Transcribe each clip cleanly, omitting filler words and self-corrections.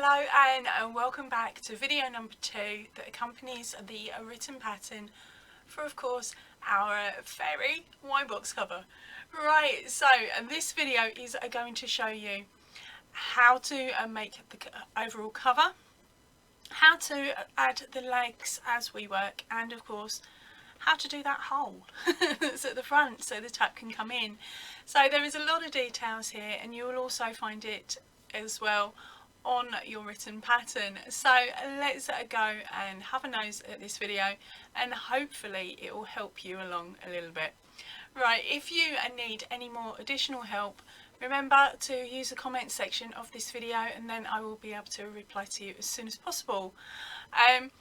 Hello and welcome back to video number 2 that accompanies the written pattern for, of course, our fairy wine box cover. Right, so this video is going to show you how to make the overall cover, how to add the legs as we work, and of course how to do that hole that's at the front so the tap can come in. So there is a lot of details here, and you will also find it as well on your written pattern. So let's go and have a nose at this video, and hopefully it will help you along a little bit. Right, if you need any more additional help, remember to use the comment section of this video, and then I will be able to reply to you as soon as possible. And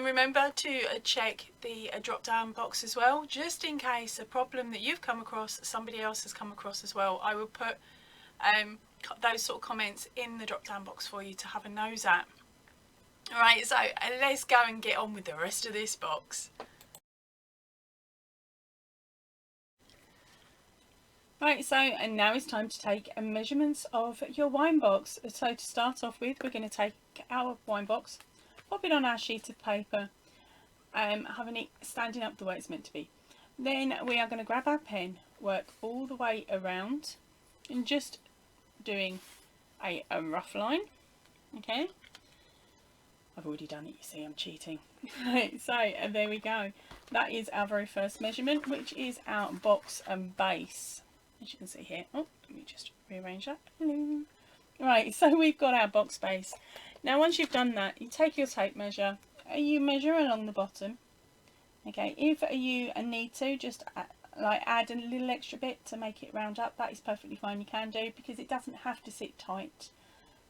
remember to check the drop down box as well, just in case a problem that you've come across somebody else has come across as well. I will put those sort of comments in the drop down box for you to have a nose at. Alright, so let's go and get on with the rest of this box. Right, so and now it's time to take measurements of your wine box. So to start off with, we're going to take our wine box, pop it on our sheet of paper, having it standing up the way it's meant to be. Then we are going to grab our pen, work all the way around, and just doing a rough line. Okay, I've already done it, you see, I'm cheating. So there we go, that is our very first measurement, which is our box and base, as you can see here. Oh, let me just rearrange that. Hello. Right, so we've got our box base. Now once you've done that, you take your tape measure, you measure along the bottom. Okay, if you need to just add a little extra bit to make it round up, that is perfectly fine, you can do, because it doesn't have to sit tight,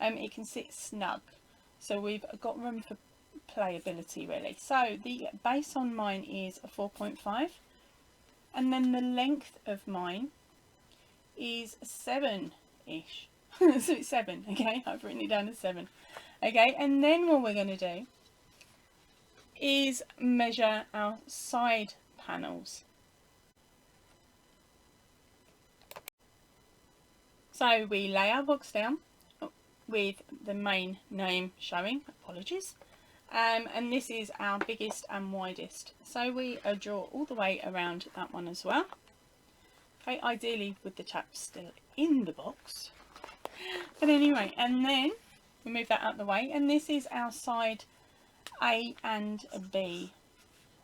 it can sit snug, so we've got room for playability really. So the base on mine is a 4.5, and then the length of mine is 7-ish. So it's 7, okay, I've written it down as 7. Okay, and then what we're going to do is measure our side panels. So we lay our box down with the main name showing, apologies, and this is our biggest and widest. So we draw all the way around that one as well. Okay, ideally with the tap still in the box. But anyway, and then we move that out of the way, and this is our side A and B.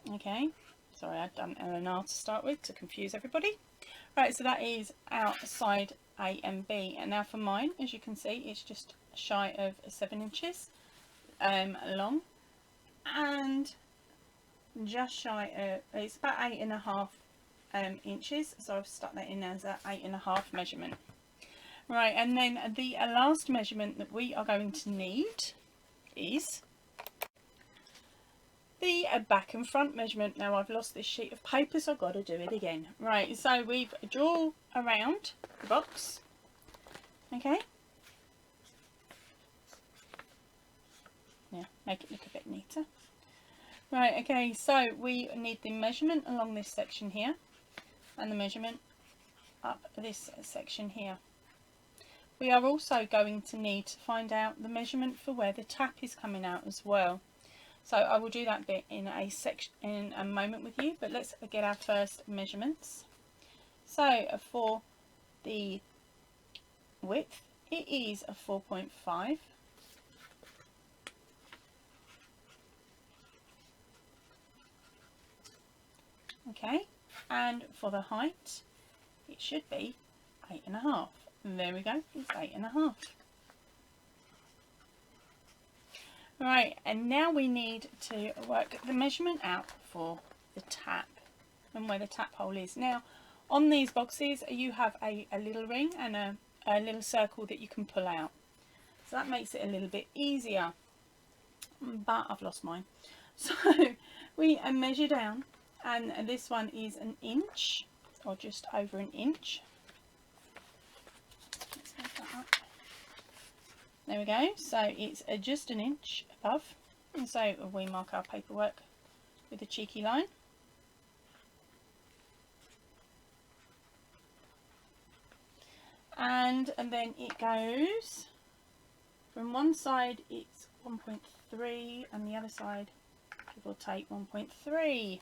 Okay, sorry, I've done L and R to start with to confuse everybody. Right, so that is our side A and B, and now for mine, as you can see, it's just shy of 7 inches long, and just shy of, it's about 8.5 inches, so I've stuck that in as an 8.5 measurement. Right, and then the last measurement that we are going to need is the back and front measurement. Now I've lost this sheet of paper, so I've got to do it again. Right, so we've drawn around the box. Okay. Yeah, make it look a bit neater. Right, okay, so we need the measurement along this section here, and the measurement up this section here. We are also going to need to find out the measurement for where the tap is coming out as well. So I will do that bit in a moment with you, but let's get our first measurements. So for the width, it is a 4.5. Okay, and for the height, it should be 8.5. There we go, it's 8.5. Right, and now we need to work the measurement out for the tap and where the tap hole is. Now, on these boxes, you have a little ring and a little circle that you can pull out. So that makes it a little bit easier, but I've lost mine. So we measure down, and this one is 1 inch, or just over 1 inch. Let's make that up. There we go, so it's just 1 inch above, and so we mark our paperwork with a cheeky line. And then it goes from one side it's 1.3 and the other side give or take 1.3.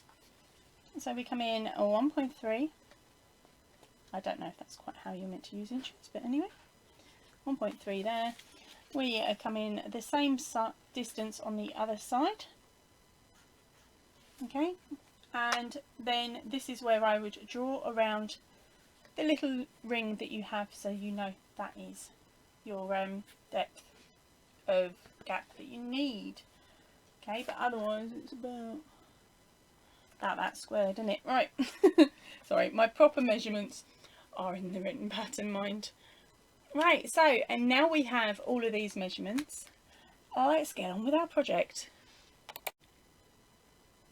So we come in a 1.3. I don't know if that's quite how you're meant to use inches, but anyway, 1.3 there. We come in the same distance on the other side. Okay, and then this is where I would draw around the little ring that you have, so you know that is your depth of gap that you need. Okay, but otherwise it's about that squared, isn't it? Right. Sorry, my proper measurements are in the written pattern, mind. Right, so, and now we have all of these measurements. Let's get on with our project.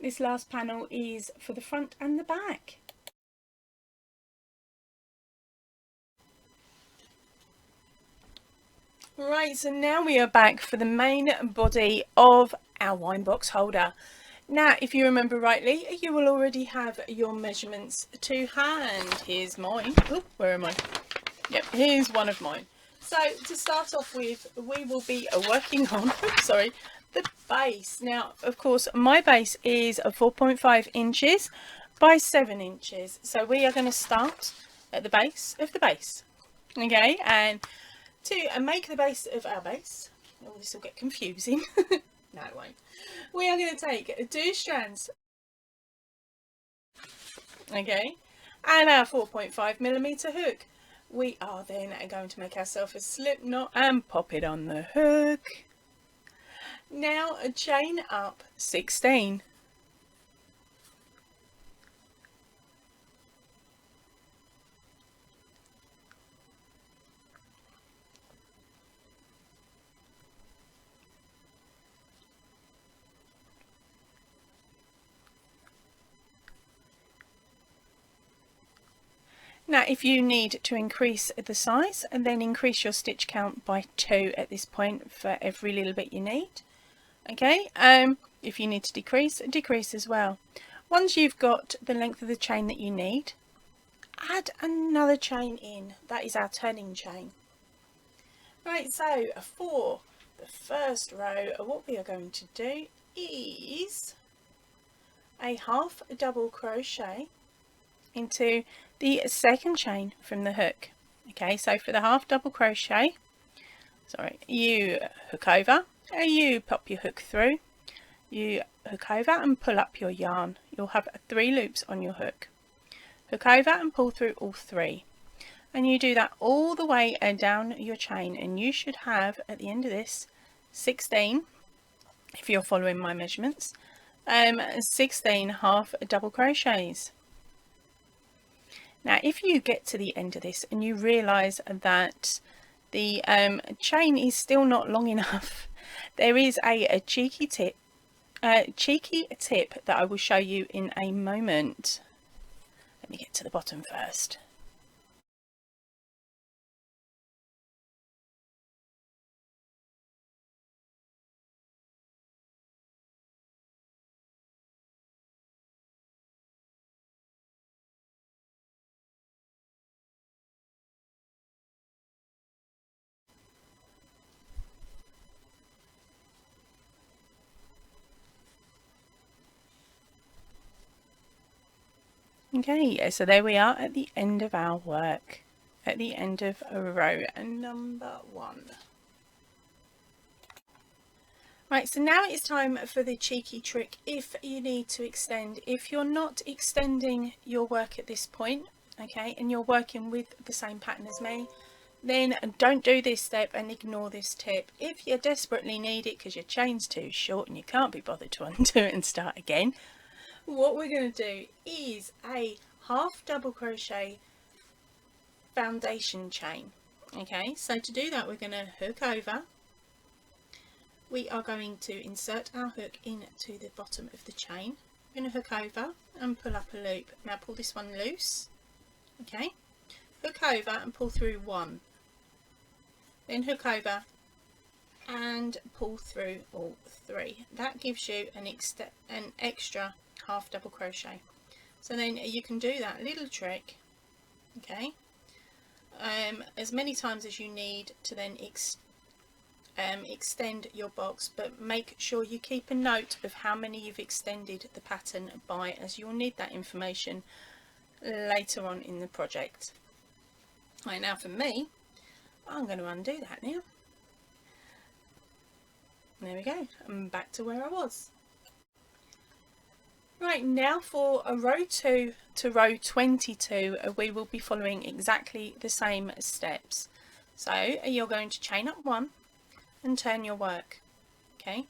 This last panel is for the front and the back. Right, so now we are back for the main body of our wine box holder. Now, if you remember rightly, you will already have your measurements to hand. Here's mine. Oh, where am I? Yep, here's one of mine. So to start off with, we will be working on, sorry, the base. Now, of course, my base is 4.5 inches by 7 inches. So we are going to start at the base of the base. Okay, and to make the base of our base, oh, this will get confusing. No, it won't. We are going to take 2 strands, okay, and our 4.5mm hook. We are then going to make ourselves a slip knot and pop it on the hook. Now chain up 16. Now if you need to increase the size, and then increase your stitch count by 2 at this point for every little bit you need. Okay, if you need to decrease as well. Once you've got the length of the chain that you need, add another chain in. That is our turning chain. Right, so for the first row, what we are going to do is a half double crochet into the second chain from the hook. Okay, so for the half double crochet, sorry, you hook over, and you pop your hook through, you hook over and pull up your yarn. You'll have 3 loops on your hook. Hook over and pull through all 3, and you do that all the way down your chain, and you should have at the end of this 16, if you're following my measurements, 16 half double crochets. Now if you get to the end of this and you realize that the chain is still not long enough, there is a cheeky tip that I will show you in a moment. Let me get to the bottom first. Okay, so there we are at the end of our work, at the end of row number 1. Right, so now it's time for the cheeky trick if you need to extend. If you're not extending your work at this point, okay, and you're working with the same pattern as me, then don't do this step and ignore this tip. If you desperately need it because your chain's too short and you can't be bothered to undo it and start again, what we're going to do is a half double crochet foundation chain. Okay, so to do that we're going to hook over. We are going to insert our hook into the bottom of the chain. We're going to hook over and pull up a loop. Now pull this one loose. Okay, hook over and pull through 1. Then hook over and pull through all 3. That gives you an extra half double crochet. So then you can do that little trick, okay, as many times as you need to then extend your box, but make sure you keep a note of how many you've extended the pattern by, as you'll need that information later on in the project. Right, now for me, I'm going to undo that now. There we go, I'm back to where I was. Right, now for a row 2 to row 22, we will be following exactly the same steps. So you're going to chain up 1 and turn your work. Okay,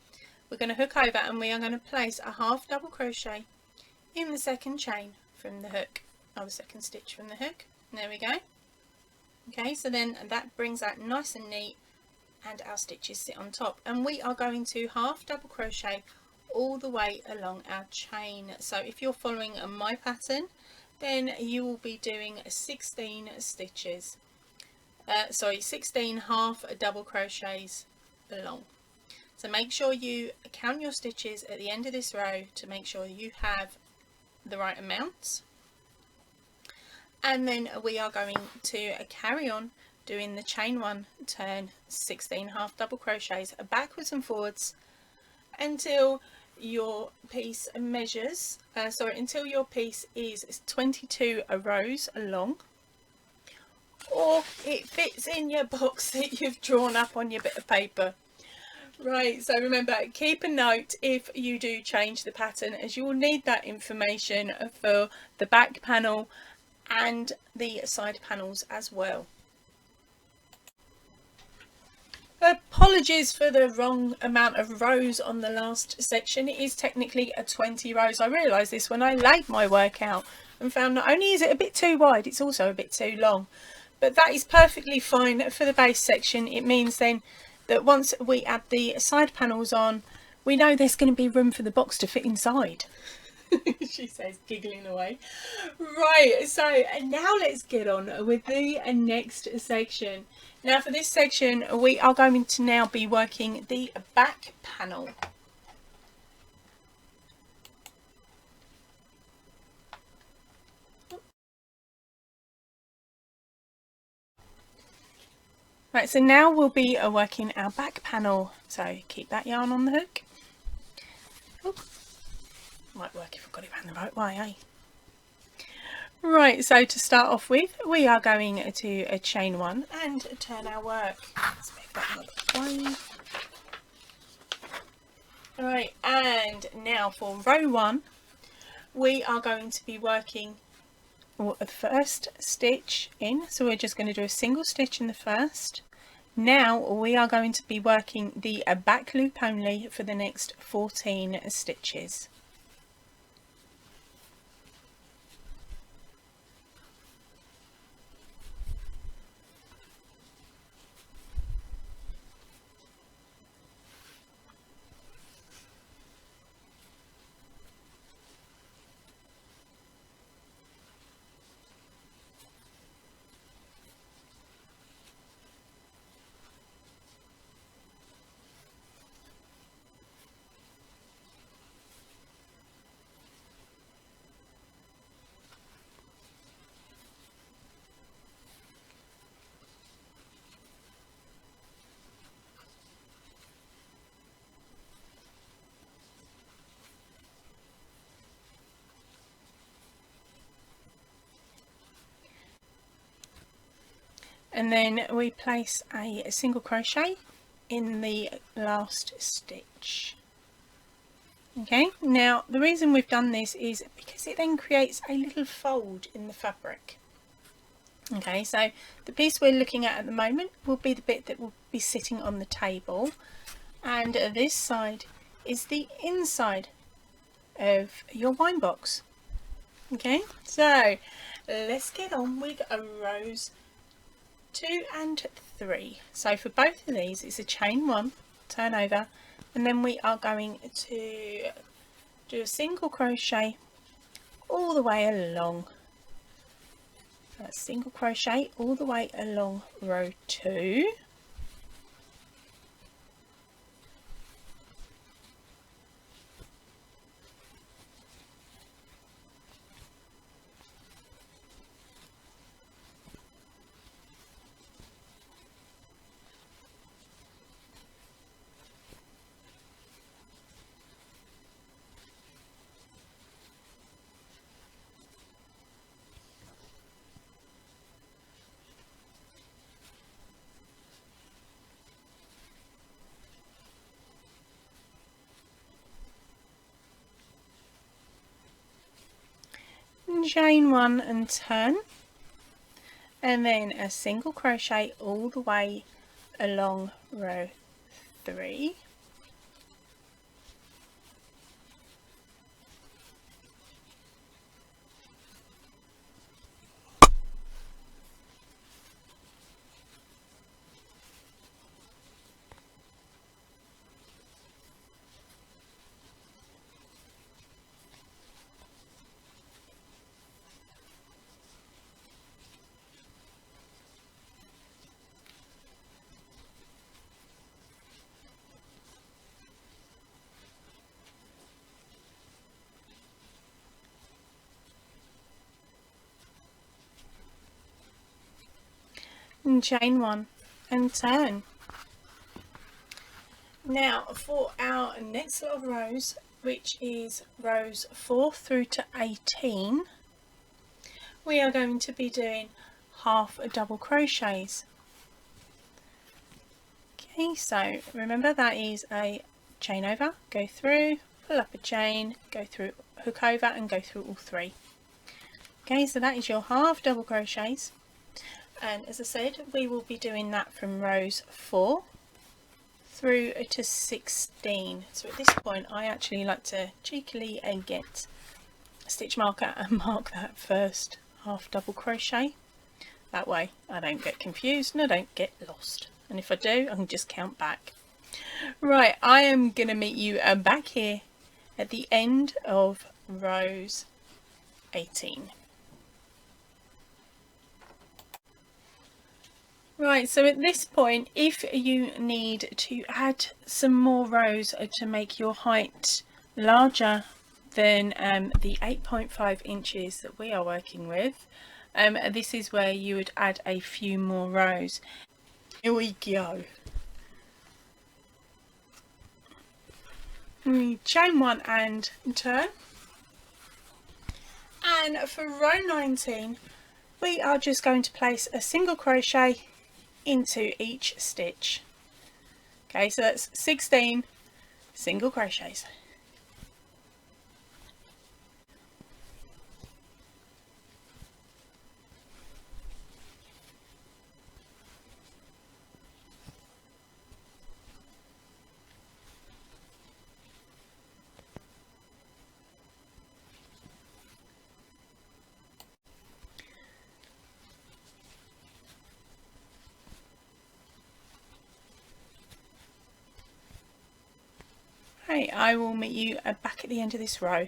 we're going to hook over and we are going to place a half double crochet in the second chain from the hook, or the second stitch from the hook. There we go. Okay, so then that brings that nice and neat, and our stitches sit on top, and we are going to half double crochet all the way along our chain. So if you're following my pattern, then you will be doing 16 stitches, 16 half double crochets along. So make sure you count your stitches at the end of this row to make sure you have the right amount. And then we are going to carry on doing the chain 1, turn 16 half double crochets backwards and forwards until your piece measures, until your piece is 22 rows long, or it fits in your box that you've drawn up on your bit of paper. Right, so remember, keep a note if you do change the pattern, as you will need that information for the back panel and the side panels as well. Apologies for the wrong amount of rows on the last section. It is technically a 20 rows. I realised this when I laid my work out and found not only is it a bit too wide, it's also a bit too long. But that is perfectly fine for the base section. It means then that once we add the side panels on, we know there's going to be room for the box to fit inside. She says, giggling away. Right, so now let's get on with the next section. Now for this section, we are going to now be working the back panel. Right, so now we'll be working our back panel. So keep that yarn on the hook. Oop. Might work if I've got it around the right way, eh? Right, so to start off with, we are going to chain 1 and turn our work. Let's move that out of the way. Alright, and now for row 1, we are going to be working the first stitch in. So we're just going to do a single stitch in the first. Now we are going to be working the back loop only for the next 14 stitches. And then we place a single crochet in the last stitch. Okay, now the reason we've done this is because it then creates a little fold in the fabric. Okay, so the piece we're looking at the moment will be the bit that will be sitting on the table, and this side is the inside of your wine box. Okay, so let's get on with rows 2 and 3. So for both of these, it's a chain 1, turn over, and then we are going to do a single crochet all the way along. A single crochet all the way along row 2. chain 1 and turn, and then a single crochet all the way along row 3, and chain 1 and turn. Now for our next lot of rows, which is rows 4 through to 18, we are going to be doing half double crochets. Okay, so remember that is a chain over, go through, pull up a chain, go through, hook over and go through all 3. Okay, so that is your half double crochets, and as I said, we will be doing that from rows 4 through to 16. So at this point I actually like to cheekily get a stitch marker and mark that first half double crochet. That way I don't get confused and I don't get lost, and if I do, I can just count back. Right, I am going to meet you back here at the end of rows 18. Right, so at this point, if you need to add some more rows to make your height larger than the 8.5 inches that we are working with, this is where you would add a few more rows. Here we go. Chain 1 and turn. And for row 19, we are just going to place a single crochet into each stitch. Okay, so that's 16 single crochets. Right, I will meet you back at the end of this row.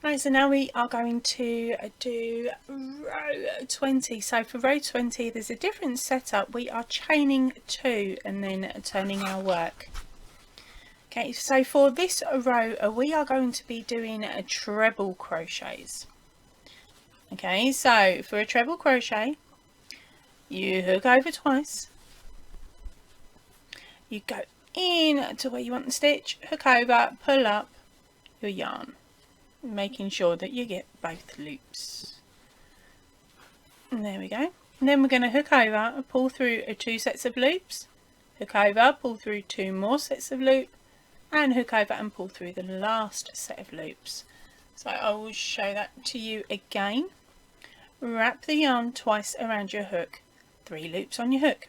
Right, so now we are going to do row 20. So for row 20, there's a different setup. We are chaining 2 and then turning our work. Okay, so for this row, we are going to be doing a treble crochets. Okay, so for a treble crochet, you hook over twice, you go in to where you want the stitch, hook over, pull up your yarn, making sure that you get both loops. And there we go. And then we're going to hook over, pull through 2 sets of loops, hook over, pull through 2 more sets of loop, and hook over and pull through the last set of loops. So I will show that to you again. Wrap the yarn twice around your hook, 3 loops on your hook.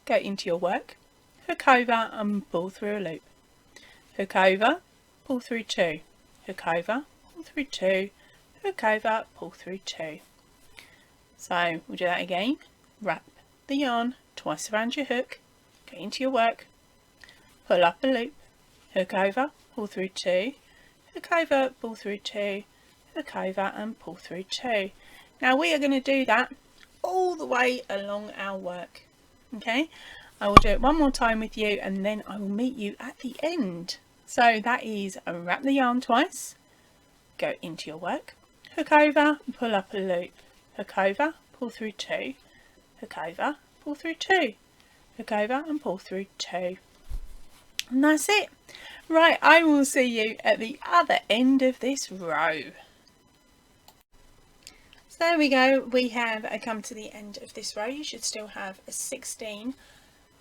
Go into your work, hook over and pull through a loop. Hook over, pull through 2. Hook over, pull through 2. Hook over, pull through 2. So we'll do that again. Wrap the yarn twice around your hook, go into your work, pull up a loop, hook over, pull through 2, hook over, pull through 2, hook over and pull through 2. Now we are going to do that all the way along our work. Okay, I will do it one more time with you and then I will meet you at the end. So that is wrap the yarn twice, go into your work, hook over, pull up a loop, hook over, pull through 2, hook over, pull through 2, hook over and pull through 2. And that's it. Right, I will see you at the other end of this row. So there we go, we have come to the end of this row. You should still have a 16,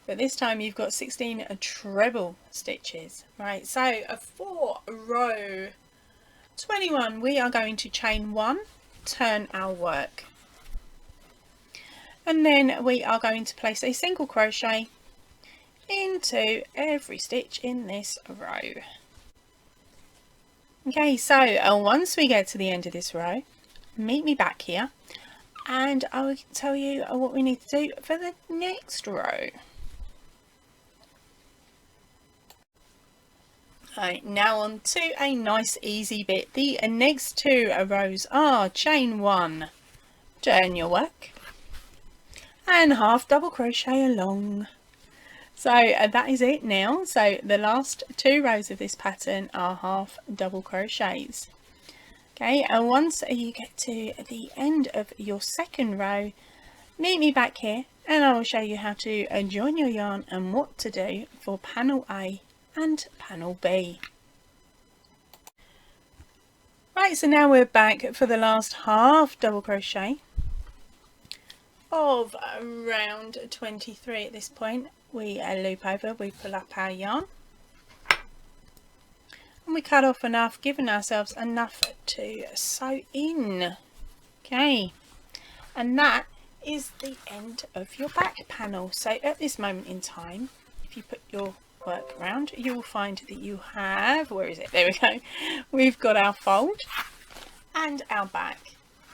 but this time you've got 16 treble stitches. Right, so for row 21, we are going to chain 1, turn our work, and then we are going to place a single crochet into every stitch in this row. Okay, so once we get to the end of this row, meet me back here and I will tell you what we need to do for the next row. Right, now on to a nice easy bit. The next 2 rows are chain 1, turn your work, and half double crochet along. So that is it now. So the last 2 rows of this pattern are half double crochets. Okay, and once you get to the end of your second row, meet me back here and I will show you how to join your yarn and what to do for panel A and panel B. Right, so now we're back for the last half double crochet of round 23. At this point we loop over, we pull up our yarn and we cut off enough, giving ourselves enough to sew in. Okay, and that is the end of your back panel. So at this moment in time, if you put your work around, you will find that you have, where is it, there we go, we've got our fold and our back.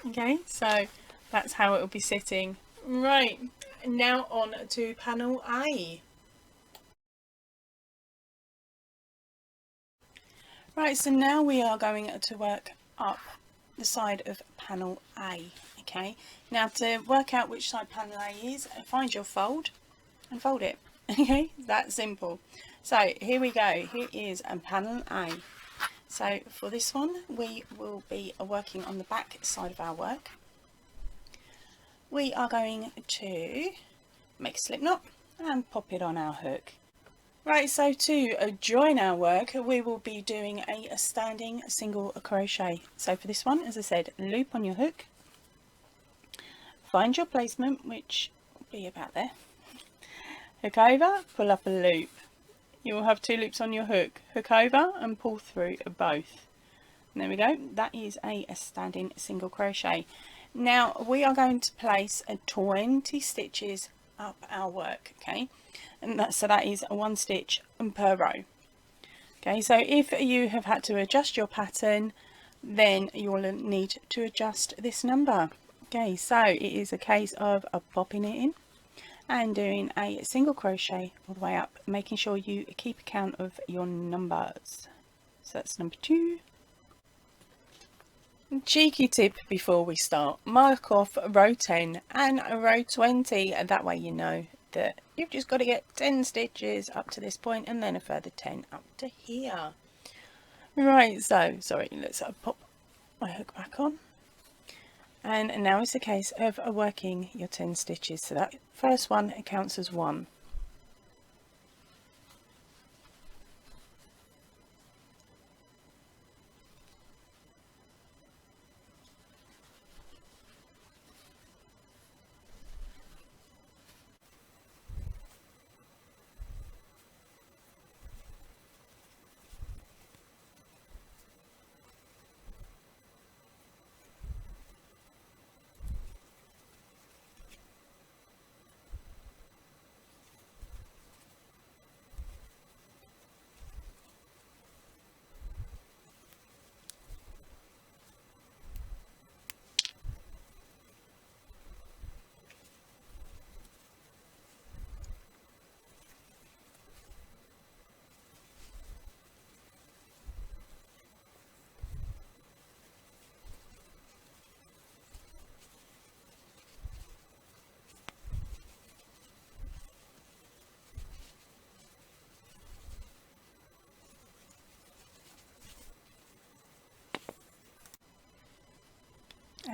Okay, so that's how it will be sitting. Right, now on to panel A. Right, so now we are going to work up the side of panel A. Okay, now to work out which side panel A is, find your fold and fold it. Okay, that simple. So here we go, here is panel A. So for this one we will be working on the back side of our work. We are going to make a slip knot and pop it on our hook. Right, so to join our work we will be doing a standing single crochet. So for this one, as I said, loop on your hook, find your placement, which will be about there, hook over, pull up a loop. You will have 2 loops on your hook, hook over and pull through both. And there we go, that is a standing single crochet. Now we are going to place 20 stitches up our work, okay, and that is 1 stitch per row. Okay, so if you have had to adjust your pattern, then you'll need to adjust this number. Okay, so it is a case of popping it in and doing a single crochet all the way up, making sure you keep account of your numbers. So that's number 2. Cheeky tip before we start, mark off row 10 and row 20, and that way you know that you've just got to get 10 stitches up to this point and then a further 10 up to here. Right, so sorry, let's pop my hook back on, and now it's a case of working your 10 stitches. So that first one counts as 1.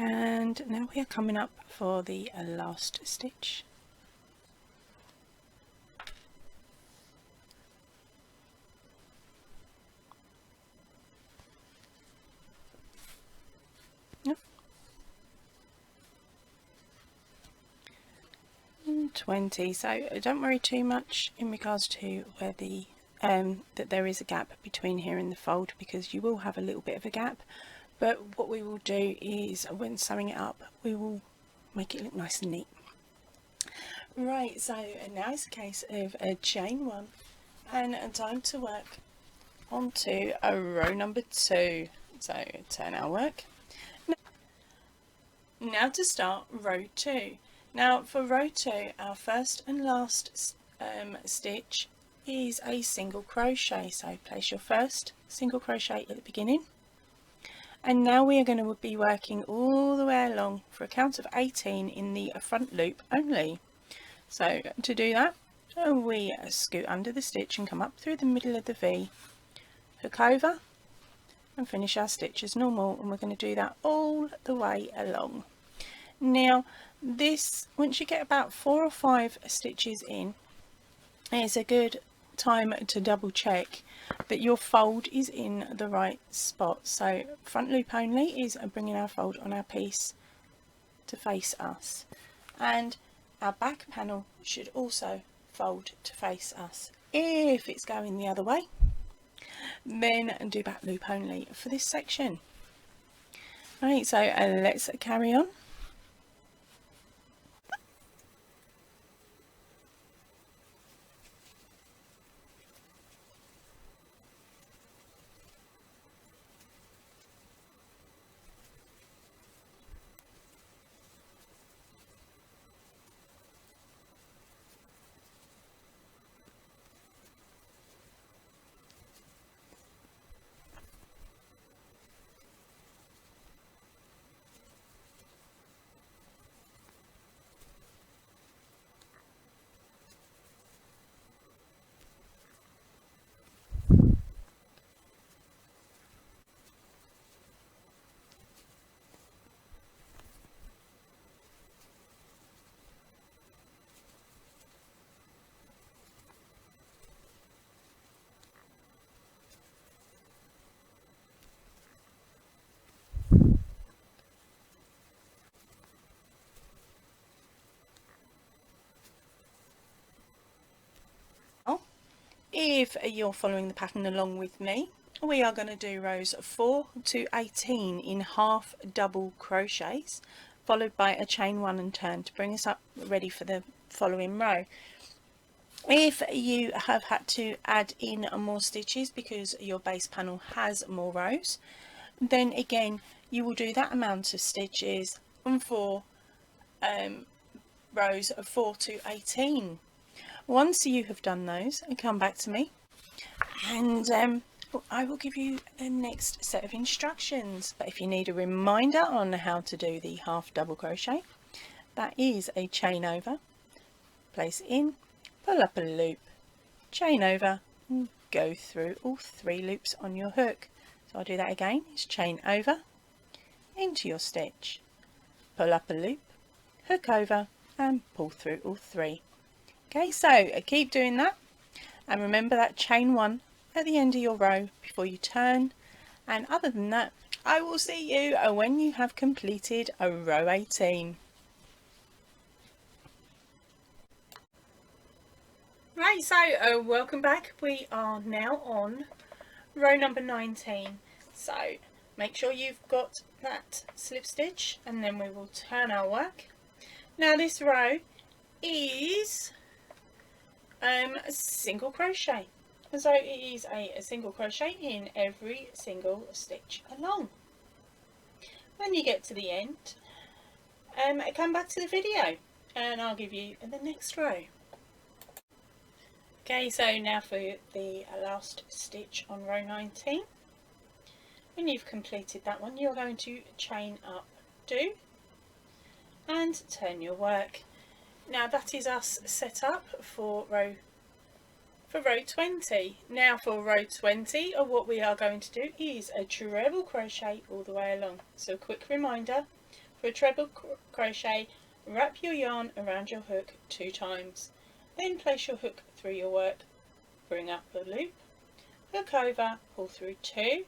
And now we are coming up for the last stitch. Yep. 20. So don't worry too much in regards to where the that there is a gap between here and the fold, because you will have a little bit of a gap. But what we will do is, when sewing it up, we will make it look nice and neat. Right, so now it's a case of a chain one and time to work onto a row number 2. So turn our work. Now to start row 2. Now for row 2, our first and last stitch is a single crochet. So place your first single crochet at the beginning, and now we are going to be working all the way along for a count of 18 in the front loop only. So to do that, we scoot under the stitch and come up through the middle of the V, hook over and finish our stitch as normal, and we're going to do that all the way along. Now this, once you get about 4 or 5 stitches in, it's a good time to double check that your fold is in the right spot. So front loop only is bringing our fold on our piece to face us, and our back panel should also fold to face us. If it's going the other way, then do back loop only for this section. Right, so let's carry on. If you're following the pattern along with me, we are going to do rows 4 to 18 in half double crochets, followed by a chain 1 and turn to bring us up ready for the following row. If you have had to add in more stitches because your base panel has more rows, then again you will do that amount of stitches on 4 rows of 4 to 18. Once you have done those, come back to me and I will give you the next set of instructions. But if you need a reminder on how to do the half double crochet, that is a chain over, place in, pull up a loop, chain over, and go through all 3 loops on your hook. So I'll do that again. It's chain over, into your stitch, pull up a loop, hook over and pull through all 3. Okay, so keep doing that, and remember that chain 1 at the end of your row before you turn. And other than that, I will see you when you have completed a row 18. Right, so welcome back. We are now on row number 19. So make sure you've got that slip stitch, and then we will turn our work. Now this row is a single crochet, so it is a single crochet in every single stitch along. When you get to the end, come back to the video and I'll give you the next row. Okay, so now for the last stitch on row 19. When you've completed that one, you're going to chain up 2 and turn your work. Now that is us set up for row 20. Now for row 20, what we are going to do is a treble crochet all the way along. So a quick reminder, for a treble crochet, wrap your yarn around your hook 2 times. Then place your hook through your work, bring up a loop, hook over, pull through 2,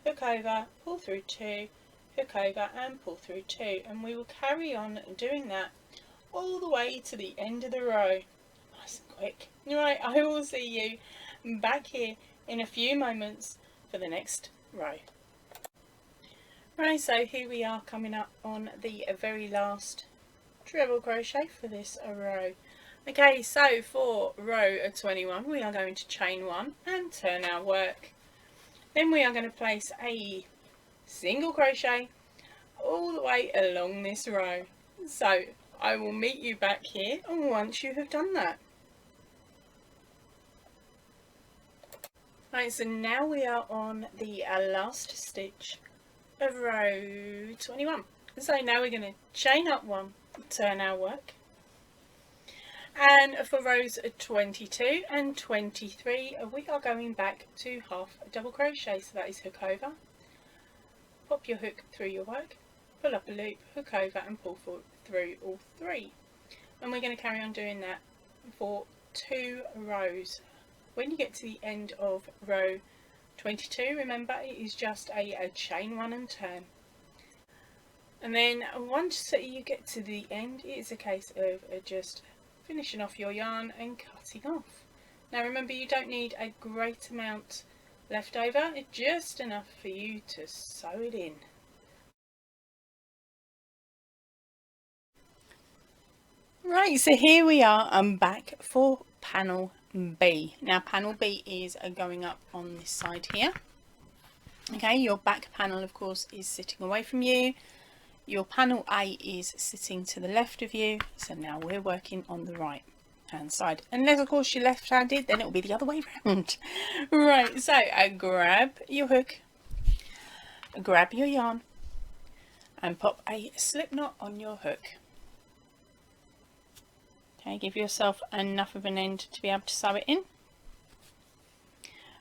hook over, pull through 2, hook over and pull through 2, and we will carry on doing that all the way to the end of the row. Nice and quick. Right, I will see you back here in a few moments for the next row. Right, so here we are coming up on the very last treble crochet for this row. Okay, so for row 21 we are going to chain 1 and turn our work. Then we are going to place a single crochet all the way along this row. So I will meet you back here once you have done that. Right, so now we are on the last stitch of row 21. So now we're going to chain up 1, turn our work, and for rows 22 and 23 we are going back to half double crochet. So that is hook over, pop your hook through your work, pull up a loop, hook over and pull through all 3, and we're going to carry on doing that for 2 rows. When you get to the end of row 22, remember it is just a chain 1 and turn. And then once you get to the end, it is a case of just finishing off your yarn and cutting off. Now remember, you don't need a great amount left over, it's just enough for you to sew it in. Right, so here we are, I'm back for panel B. Now panel B is going up on this side here. Okay, your back panel of course is sitting away from you. Your panel A is sitting to the left of you. So now we're working on the right hand side. Unless of course you're left handed, then it'll be the other way around. Right, so grab your hook, grab your yarn and pop a slip knot on your hook. Okay, give yourself enough of an end to be able to sew it in.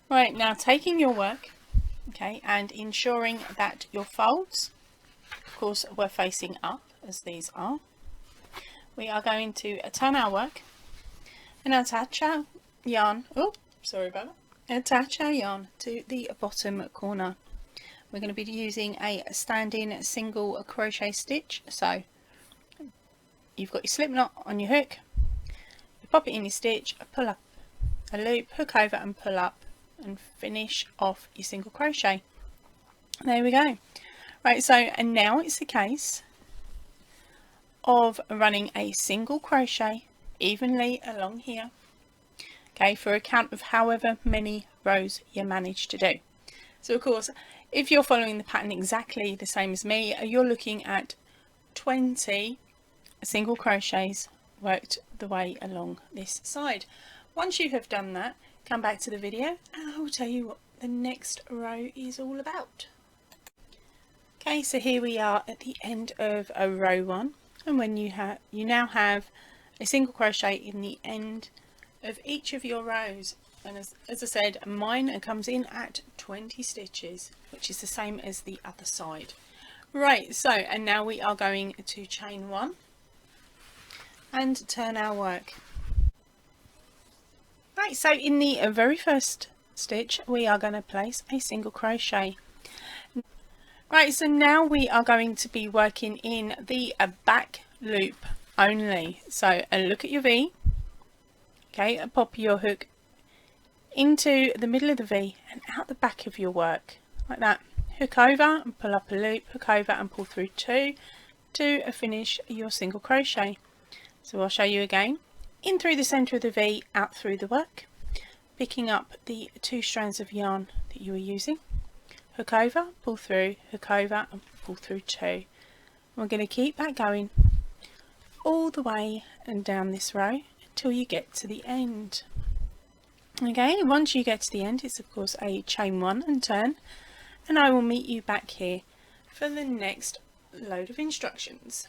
Right, now taking your work, okay, and ensuring that your folds, of course, we're facing up as these are. We are going to turn our work and attach our yarn. Oh, sorry about that. Attach our yarn to the bottom corner. We're going to be using a standing single crochet stitch. So you've got your slip knot on your hook. You pop it in your stitch, pull up a loop, hook over and pull up and finish off your single crochet. There we go. Right, so and now it's the case of running a single crochet evenly along here, okay, for a count of however many rows you manage to do. So of course, if you're following the pattern exactly the same as me, you're looking at 20 single crochets worked the way along this side. Once you have done that, come back to the video and I will tell you what the next row is all about. Okay, so here we are at the end of row 1, and when you now have a single crochet in the end of each of your rows, and as I said, mine comes in at 20 stitches, which is the same as the other side. Right, so and now we are going to chain 1 and turn our work. Right, so in the very first stitch we are going to place a single crochet. Right, so now we are going to be working in the back loop only. So look at your V, okay, pop your hook into the middle of the V and out the back of your work, like that. Hook over and pull up a loop, hook over and pull through 2 to finish your single crochet. So I'll show you again. In through the centre of the V, out through the work, picking up the 2 strands of yarn that you were using. Hook over, pull through, hook over and pull through 2. We're going to keep that going all the way and down this row until you get to the end. Okay, once you get to the end, it's of course a chain 1 and turn, and I will meet you back here for the next load of instructions.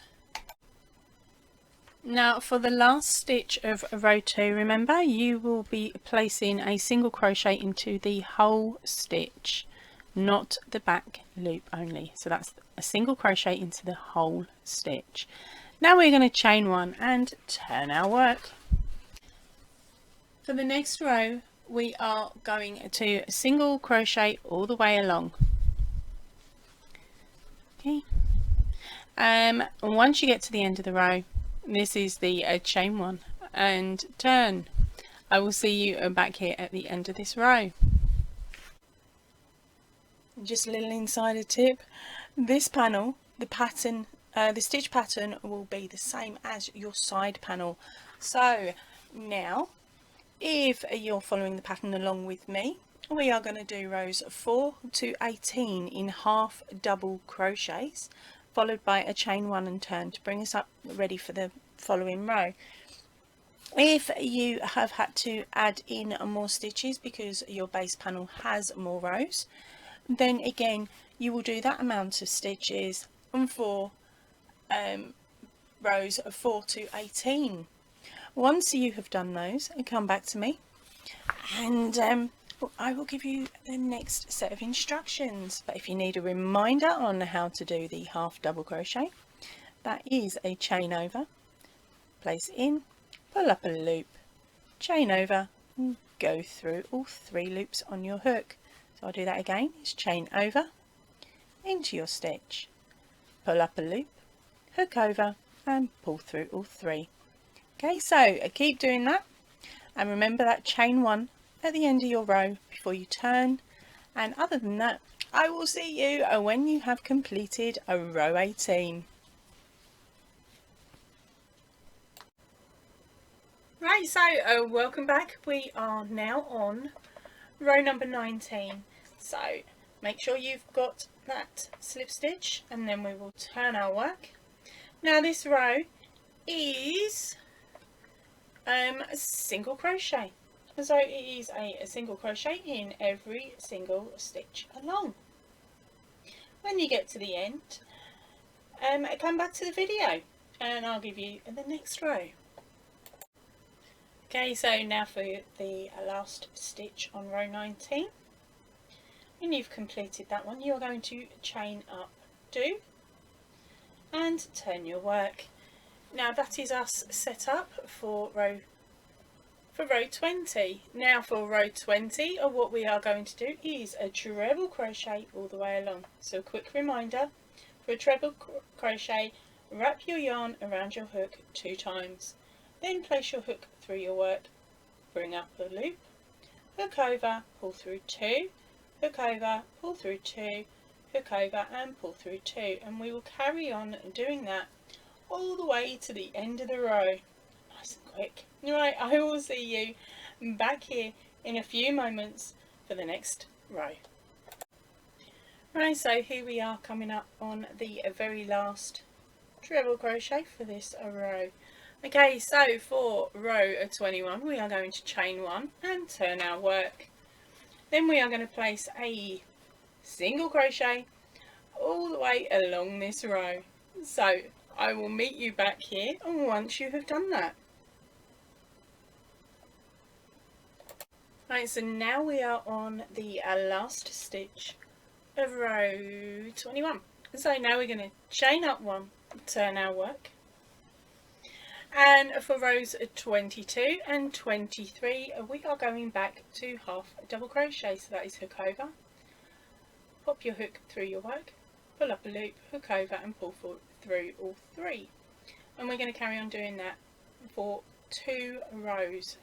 Now for the last stitch of row 2, remember you will be placing a single crochet into the whole stitch, not the back loop only. So that's a single crochet into the whole stitch. Now we're going to chain 1 and turn our work. For the next row we are going to single crochet all the way along. Okay. Once you get to the end of the row, this is the chain 1 and turn. I will see you back here at the end of this row. Just a little insider tip, this panel, the pattern, the stitch pattern will be the same as your side panel. So now if you're following the pattern along with me, we are going to do rows 4 to 18 in half double crochets, followed by a chain 1 and turn to bring us up ready for the following row. If you have had to add in more stitches because your base panel has more rows, then again you will do that amount of stitches for rows 4 to 18. Once you have done those, come back to me and I will give you the next set of instructions. But if you need a reminder on how to do the half double crochet, that is a chain over, place in, pull up a loop, chain over, and go through all 3 loops on your hook. So I'll do that again. It's chain over, into your stitch, pull up a loop, hook over and pull through all 3. Okay, so keep doing that, and remember that chain 1 at the end of your row before you turn. And other than that, I will see you when you have completed a row 18. Right, so welcome back. We are now on row number 19. So make sure you've got that slip stitch, and then we will turn our work. Now this row is a single crochet, so it is a single crochet in every single stitch along. When you get to the end, come back to the video and I'll give you the next row. Okay, so now for the last stitch on row 19. When you've completed that one, you're going to chain up 2 and turn your work. Now that is us set up for row 20. Now for row 20, what we are going to do is a treble crochet all the way along. So a quick reminder, for a treble crochet, wrap your yarn around your hook 2 times. Then place your hook through your work, bring up the loop, hook over, pull through 2, hook over, pull through 2, hook over and pull through 2, and we will carry on doing that all the way to the end of the row. Nice and quick. Right, I will see you back here in a few moments for the next row. Right, so here we are coming up on the very last treble crochet for this row. Okay, so for row 21 we are going to chain 1 and turn our work. Then we are going to place a single crochet all the way along this row. So I will meet you back here once you have done that. Right, so now we are on the last stitch of row 21. So now we're going to chain up 1, turn our work. And for rows 22 and 23, we are going back to half double crochet. So that is hook over, pop your hook through your work, pull up a loop, hook over and pull through all 3. And we're going to carry on doing that for 2 rows.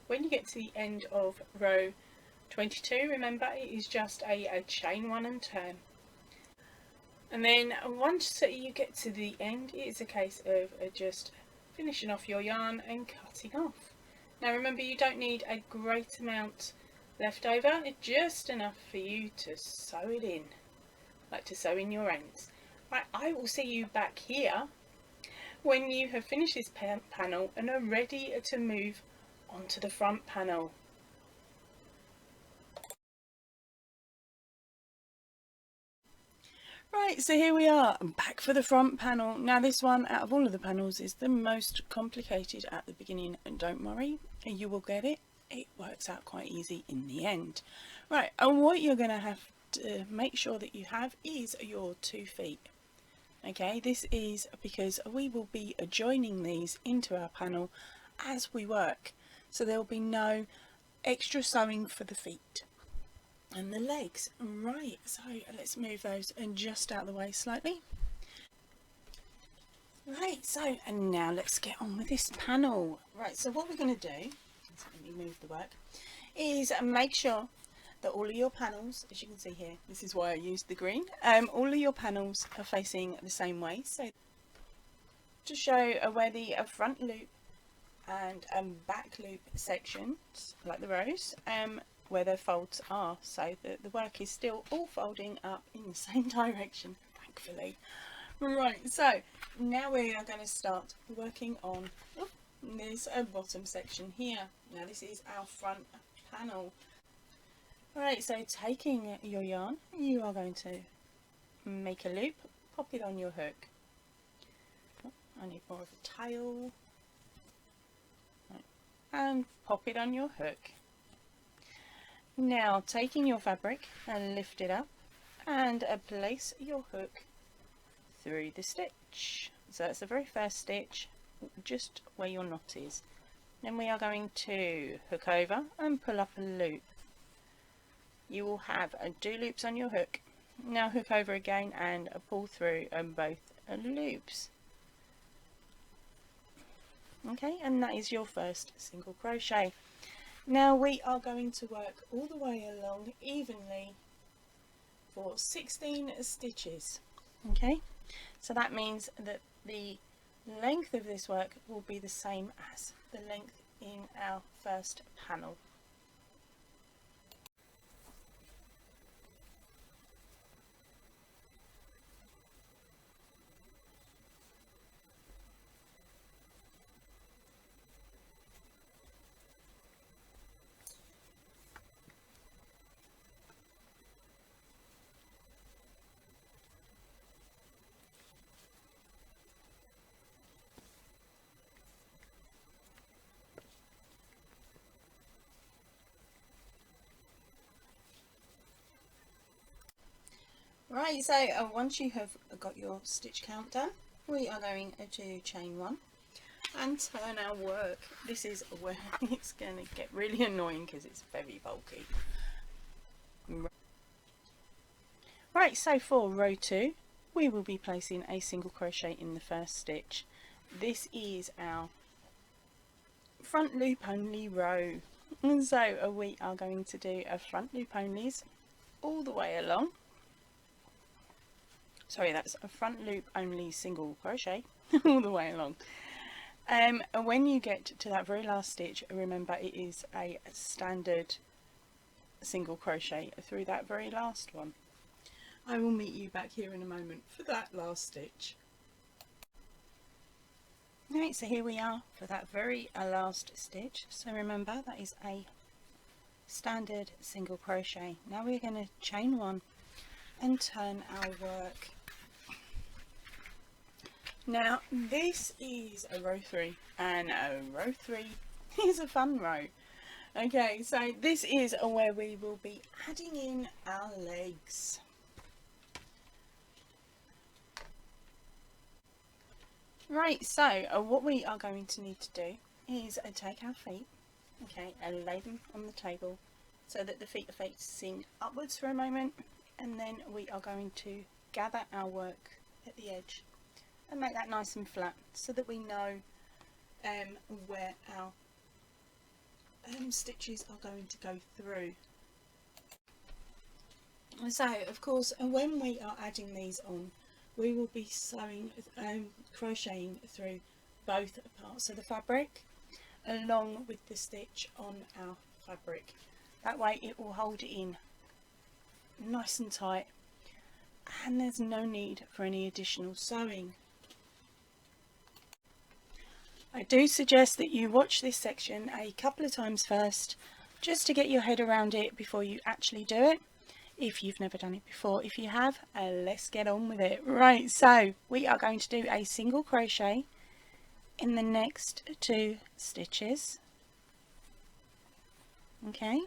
When you get to the end of row 22, remember it is just a chain 1 and turn. And then once you get to the end, it is a case of just finishing off your yarn and cutting off. Now remember, you don't need a great amount left over, just enough for you to sew it in, like to sew in your ends. Right, I will see you back here when you have finished this panel and are ready to move onto the front panel. Right, so here we are, back for the front panel. Now this one, out of all of the panels, is the most complicated at the beginning, and don't worry, you will get it. It works out quite easy in the end. Right, and what you're going to have to make sure that you have is your 2 feet. Okay, this is because we will be joining these into our panel as we work, so there will be no extra sewing for the feet and the legs. Right, so let's move those and just out of the way slightly. Right, so and now let's get on with this panel. Right, so what we're going to do so let me move the work, is make sure that all of your panels, as you can see here, this is why I used the green, all of your panels are facing the same way. So to show where the front loop and back loop sections, like the rows, where the folds are, so that the work is still all folding up in the same direction, thankfully. Right, so now we are going to start working on this bottom section here. Now this is our front panel. Right, so taking your yarn, you are going to make a loop, pop it on your hook. I need more of a tail. Right, and pop it on your hook. Now taking your fabric and lift it up and place your hook through the stitch. So that's the very first stitch, just where your knot is. Then we are going to hook over and pull up a loop. You will have 2 loops on your hook. Now hook over again and pull through both loops. Okay, and that is your first single crochet. Now we are going to work all the way along evenly for 16 stitches. Okay, so that means that the length of this work will be the same as the length in our first panel. Right, so once you have got your stitch count done, we are going to chain 1 and turn our work. This is where it's going to get really annoying because it's very bulky. Right, so for row 2, we will be placing a single crochet in the first stitch. This is our front loop only row. And so we are going to do a front loop onlys all the way along. Sorry, that's a front loop only single crochet all the way along. When you get to that very last stitch, remember it is a standard single crochet through that very last one. I will meet you back here in a moment for that last stitch. Right, so here we are for that very last stitch. So remember that is a standard single crochet. Now we're going to chain 1 and turn our work. Now this is a row 3, and row 3 is a fun row. Okay, so this is where we will be adding in our legs. Right, so what we are going to need to do is take our feet, okay, and lay them on the table so that the feet are facing upwards for a moment, and then we are going to gather our work at the edge and make that nice and flat so that we know where our stitches are going to go through. So of course when we are adding these on, we will be sewing, crocheting through both parts of the fabric along with the stitch on our fabric. That way it will hold it in nice and tight, and there's no need for any additional sewing. I do suggest that you watch this section a couple of times first, just to get your head around it before you actually do it, if you've never done it before. If you have, let's get on with it. Right, so we are going to do a single crochet in the next 2 stitches. Okay.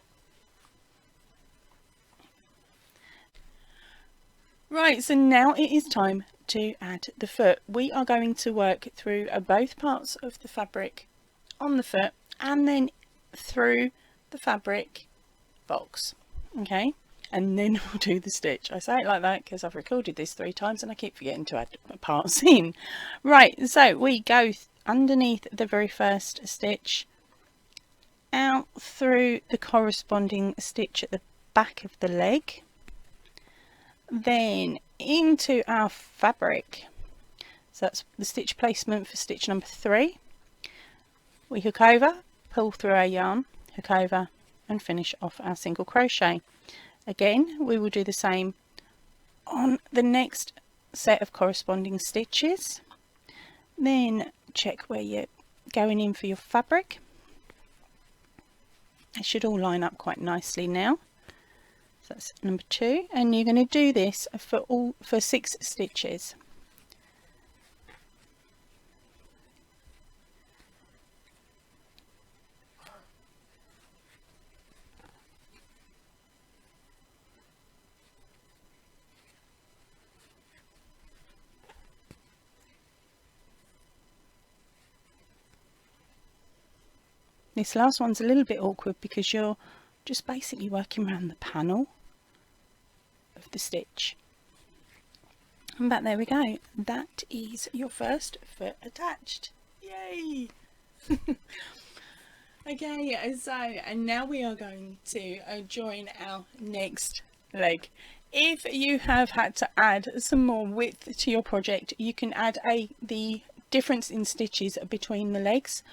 Right, so now it is time to add the foot. We are going to work through both parts of the fabric on the foot and then through the fabric box. Okay, and then we'll do the stitch. I say it like that because I've recorded this 3 times and I keep forgetting to add parts in. Right, so we go underneath the very first stitch out through the corresponding stitch at the back of the leg, then into our fabric. So that's the stitch placement for stitch number 3. We hook over, pull through our yarn, hook over and finish off our single crochet. Again, we will do the same on the next set of corresponding stitches. Then check where you're going in for your fabric. It should all line up quite nicely now. So that's number 2, and you're going to do this for 6 stitches. This last one's a little bit awkward because you're just basically working around the panel of the stitch. But there we go. That is your first foot attached. Yay! Okay, so and now we are going to join our next leg. If you have had to add some more width to your project, you can add the difference in stitches between the legs,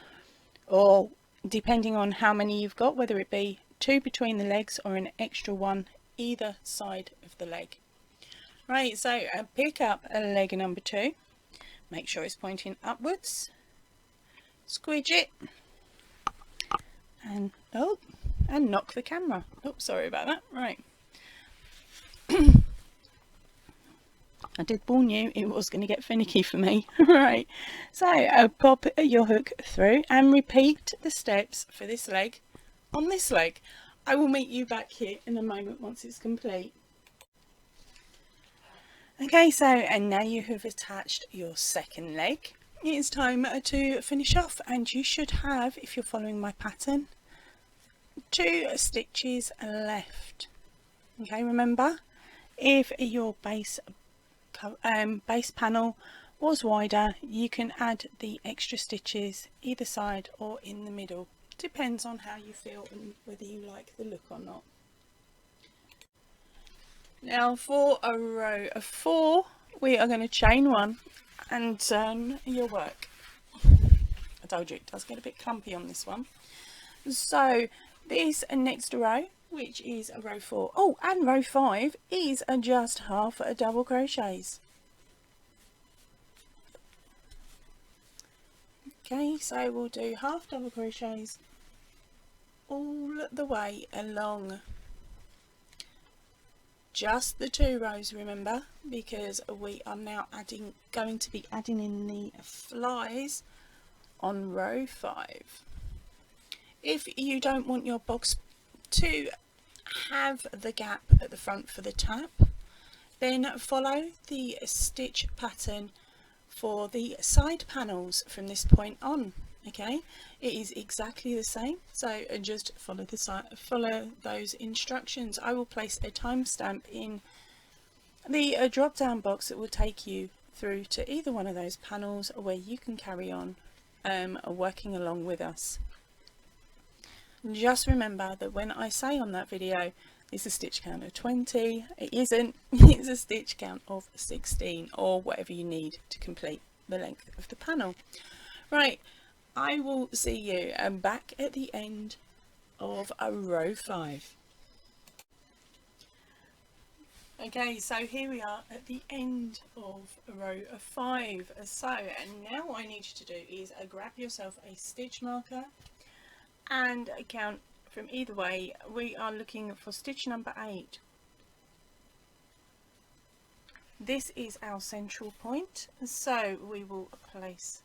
or depending on how many you've got, whether it be 2 between the legs or an extra 1 either side of the leg. Right, so pick up a leg number 2, make sure it's pointing upwards, squidge it, and knock the camera. Oops, sorry about that. Right. I did warn you it was going to get finicky for me. Right, so pop your hook through and repeat the steps for this leg on this leg. I will meet you back here in a moment once it's complete. Okay, so and now you have attached your second leg. It's time to finish off, and you should have, if you're following my pattern, 2 stitches left. Okay, remember, if your base panel was wider, you can add the extra stitches either side or in the middle. Depends on how you feel and whether you like the look or not. Now for a row of 4, we are going to chain 1 and turn your work. I told you it does get a bit clumpy on this one. So this next row, which is a row 4, oh, and row 5 is just half a double crochets. Okay, so we'll do half double crochets all the way along. Just the 2 rows, remember, because we are now going to be adding in the flies on row 5. If you don't want your box to have the gap at the front for the tap, then follow the stitch pattern for the side panels from this point on. Okay, it is exactly the same, so just follow those instructions. I will place a timestamp in the drop down box that will take you through to either one of those panels where you can carry on working along with us. Just remember that when I say on that video it's a stitch count of 20, it isn't. It's a stitch count of 16 or whatever you need to complete the length of the panel. Right, I will see you back at the end of row 5. Okay, so here we are at the end of row 5. So, and now what I need you to do is grab yourself a stitch marker and count from either way. We are looking for stitch number 8. This is our central point, so we will place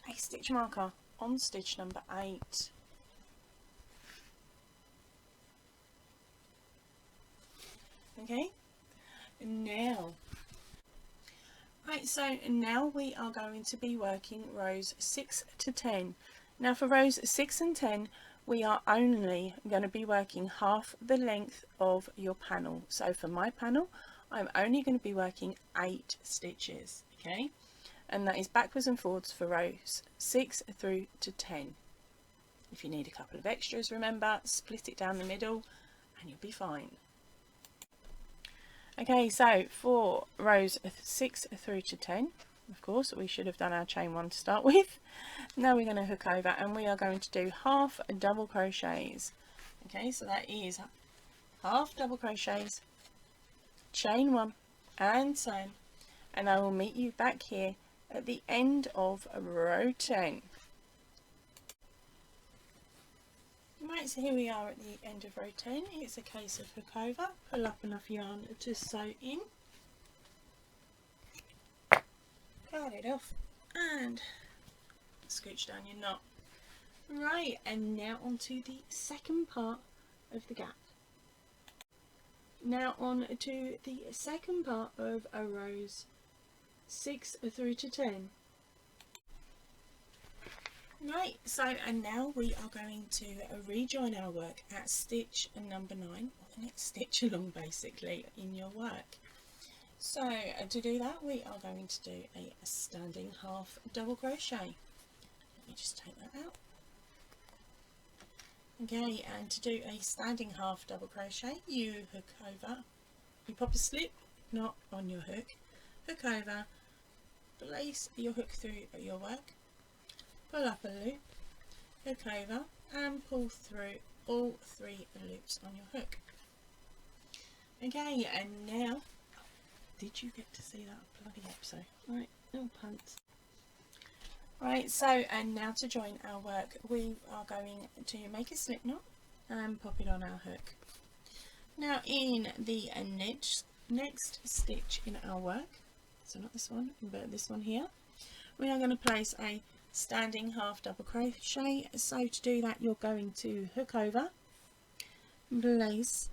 a stitch marker on stitch number 8. Okay, now, right, so now we are going to be working rows 6 to 10. Now for rows 6 and 10, we are only going to be working half the length of your panel. So for my panel, I'm only going to be working 8 stitches, okay? And that is backwards and forwards for rows 6 through to 10. If you need a couple of extras, remember, split it down the middle and you'll be fine. Okay, so for rows 6 through to 10, of course, we should have done our chain 1 to start with. Now we're going to hook over and we are going to do half double crochets. Okay, so that is half double crochets, chain 1 and turn, and I will meet you back here at the end of row 10. Right, so here we are at the end of row 10. It's a case of hook over, pull up enough yarn to sew in, cut it off and scooch down your knot. Right, and now onto the second part of the gap. Now on to the second part of rows 6 through to 10. Right, so and now we are going to rejoin our work at stitch number 9, or the next stitch along basically in your work. So to do that we are going to do a standing half double crochet. Let me just take that out. Okay, and to do a standing half double crochet you hook over, you pop a slip knot on your hook, hook over, place your hook through your work, pull up a loop, hook over and pull through all 3 loops on your hook. Okay, and now, did you get to see that bloody episode? Right, little pants. Right, so and now to join our work we are going to make a slip knot and pop it on our hook. Now in the next stitch in our work, so not this one but this one here, we are going to place a standing half double crochet. So to do that you're going to hook over, place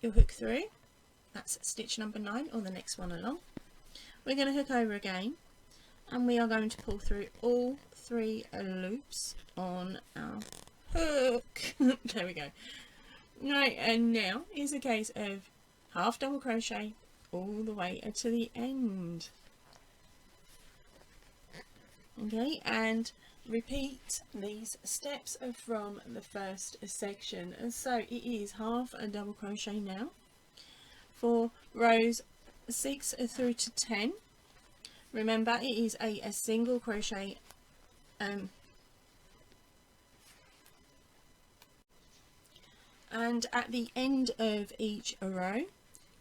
your hook through, that's stitch number 9 or the next one along. We're going to hook over again and we are going to pull through all 3 loops on our hook. There we go. Right, and now is a case of half double crochet all the way to the end. Okay, and repeat these steps from the first section. And so it is half a double crochet now for rows 6 through to 10. Remember it is a single crochet and at the end of each row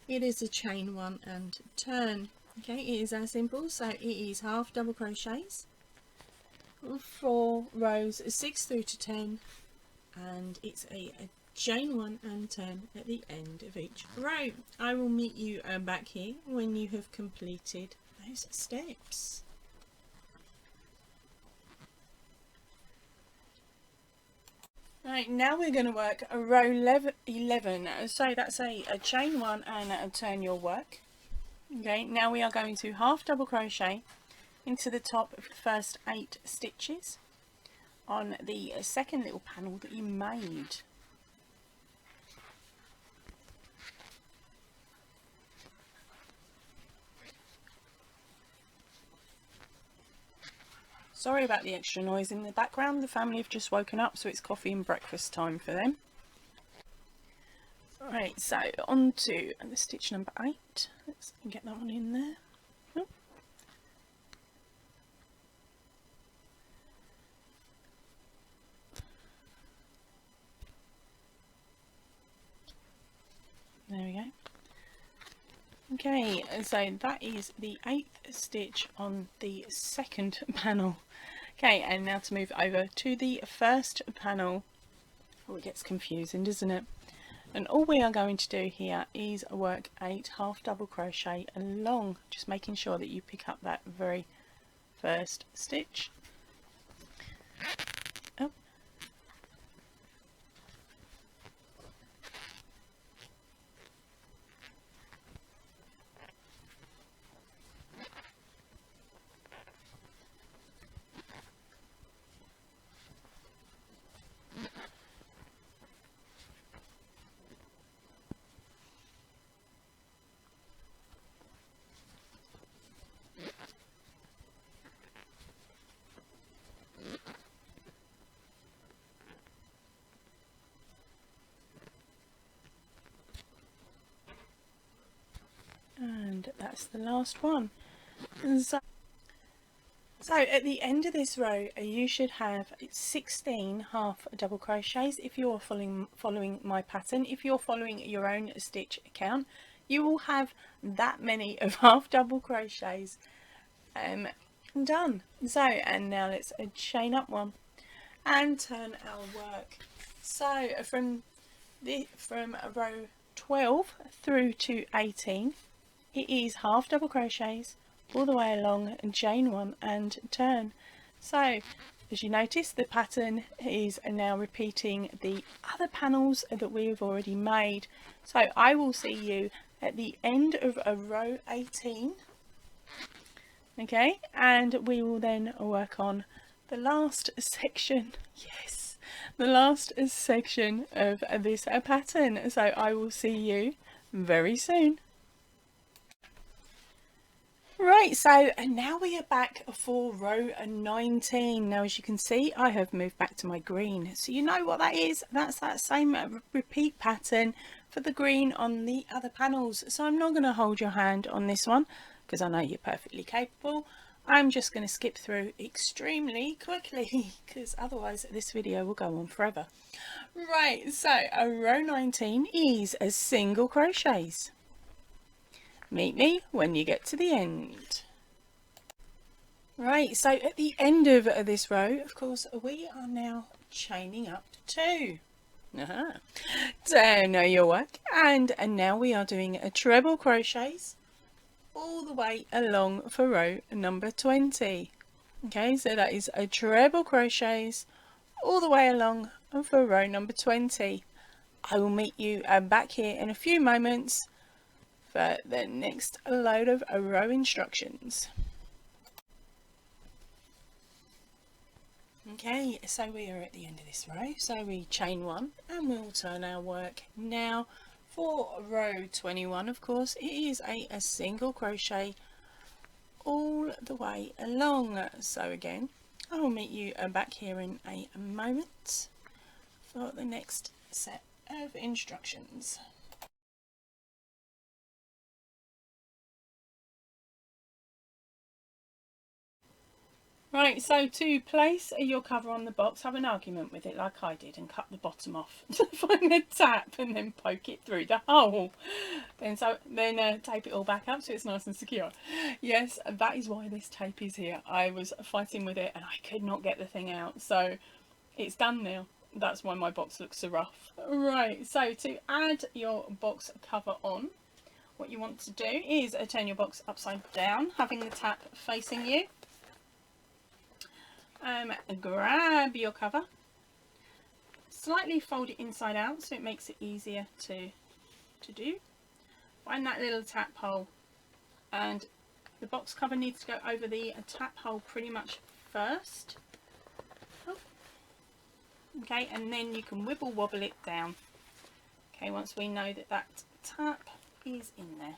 it is a chain 1 and turn. Okay, it is as simple. So it is half double crochets for rows 6 through to 10 and it's a chain 1 and turn at the end of each row. I will meet you back here when you have completed those steps. Right, now we're going to work a row 11, so that's a chain 1 and turn your work. Okay, now we are going to half double crochet into the top of the first 8 stitches on the second little panel that you made. Sorry about the extra noise in the background, the family have just woken up so it's coffee and breakfast time for them. Right, so on to the stitch number 8, let's get that one in there. Oh. There we go. Okay, so that is the 8th stitch on the second panel. Okay, and now to move over to the first panel. Oh, it gets confusing, doesn't it? And all we are going to do here is work 8 half double crochet along, just making sure that you pick up that very first stitch. Oh. and that's the last one. And so at the end of this row you should have 16 half double crochets if you're following my pattern. If you're following your own stitch count, you will have that many of half double crochets done. So, and now let's chain up one and turn our work. So from row 12 through to 18 it is half double crochets all the way along and chain one and turn. So as you notice, the pattern is now repeating the other panels that we've already made. So I will see you at the end of row 18, okay, and we will then work on the last section. Yes, the last section of this pattern. So I will see you very soon. Right, so now we are back for row 19. Now as you can see, I have moved back to my green, so you know what that is. That's that same repeat pattern for the green on the other panels. So I'm not going to hold your hand on this one because I know you're perfectly capable. I'm just going to skip through extremely quickly because otherwise this video will go on forever. Right, so row 19 is a single crochets. Meet me when you get to the end. Right, so at the end of this row, of course, we are now chaining up 2. Down your work, and now we are doing a treble crochets all the way along for row number 20. Okay, so that is a treble crochets all the way along for row number 20. I will meet you back here in a few moments for the next load of row instructions. Okay, so we are at the end of this row, so we chain one and we'll turn our work. Now for row 21, of course, it is a single crochet all the way along. So again, I will meet you back here in a moment for the next set of instructions. Right, so to place your cover on the box, have an argument with it like I did and cut the bottom off to find the tap and then poke it through the hole. Then tape it all back up so it's nice and secure. Yes, that is why this tape is here. I was fighting with it and I could not get the thing out, so it's done now. That's why my box looks so rough. Right, so to add your box cover on, what you want to do is turn your box upside down, having the tap facing you. Grab your cover, slightly fold it inside out so it makes it easier to do. Find that little tap hole, and the box cover needs to go over the tap hole pretty much first. Okay, and then you can wibble wobble it down. Okay, once we know that that tap is in there.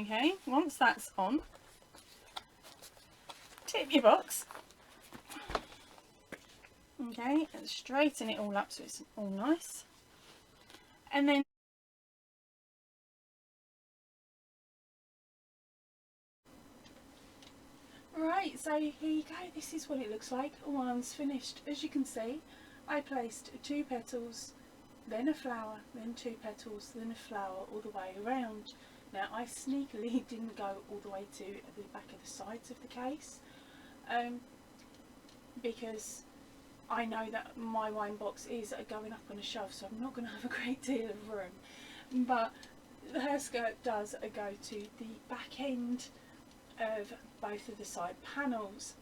Okay, once that's on, tip your box. Okay, and straighten it all up so it's all nice, and then right, so here you go. This is what it looks like once finished. As you can see, I placed 2 petals, then a flower, then 2 petals, then a flower all the way around. Now I sneakily didn't go all the way to the back of the sides of the case because I know that my wine box is going up on a shelf, so I'm not going to have a great deal of room, but her skirt does go to the back end of both of the side panels,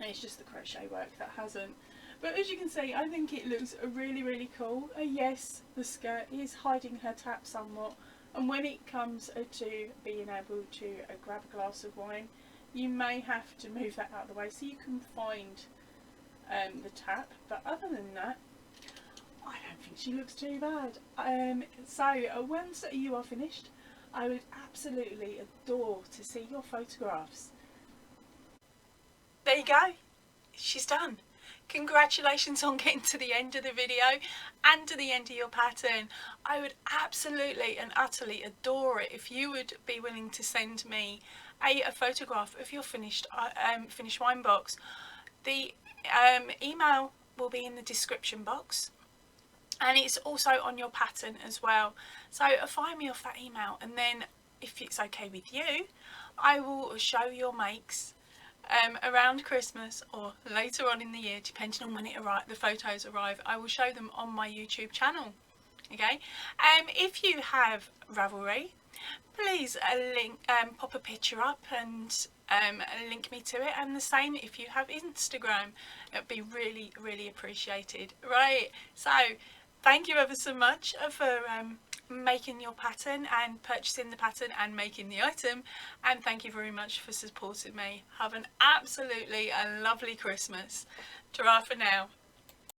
and it's just the crochet work that hasn't. But as you can see, I think it looks really cool. Yes, the skirt is hiding her tap somewhat, and when it comes to being able to grab a glass of wine, you may have to move that out of the way so you can find the tap, but other than that, I don't think she looks too bad. So once you are finished, I would absolutely adore to see your photographs. There you go, she's done. Congratulations on getting to the end of the video and to the end of your pattern. I would absolutely and utterly adore it if you would be willing to send me a photograph of your finished wine box. The email will be in the description box, and it's also on your pattern as well. So fire me off that email, and then if it's okay with you, I will show your makes around Christmas or later on in the year, depending on when the photos arrive. I will show them on my YouTube channel. Okay, if you have Ravelry, please pop a picture up and link me to it, and the same if you have Instagram. It would be really, really appreciated. Right, so thank you ever so much for making your pattern and purchasing the pattern and making the item, and thank you very much for supporting me. Have an absolutely lovely Christmas. Ta-ra for now.